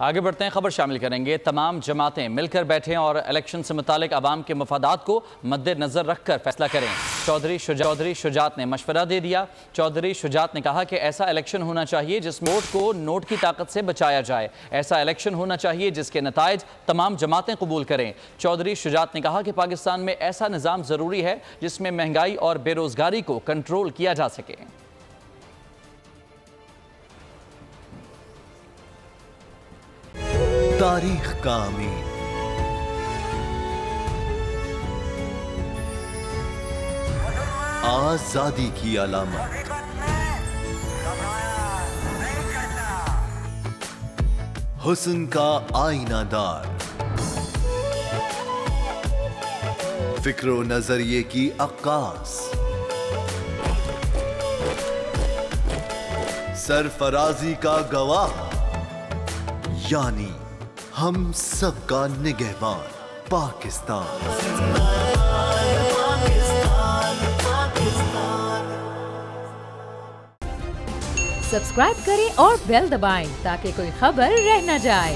आगे बढ़ते हैं, खबर शामिल करेंगे। तमाम जमातें मिलकर बैठें और इलेक्शन से मुतालिक आवाम के मफादात को मद्देनजर रखकर फैसला करें। चौधरी शुजात ने मशवरा दे दिया। चौधरी शुजात ने कहा कि ऐसा इलेक्शन होना चाहिए जिसमें वोट को नोट की ताकत से बचाया जाए। ऐसा इलेक्शन होना चाहिए जिसके नताइज तमाम जमातें कबूल करें। चौधरी शुजात ने कहा कि पाकिस्तान में ऐसा निज़ाम ज़रूरी है जिसमें महंगाई और बेरोजगारी को कंट्रोल किया जा सके। तारीख का अमीर, आजादी की अलामत, हुस्न का आईनादार, फिक्रो नजरिए की अक्कास, सरफराजी का गवाह, यानी हम सबका निगहबान पाकिस्तान। सब्सक्राइब करें और बेल दबाएं ताकि कोई खबर रह न जाए।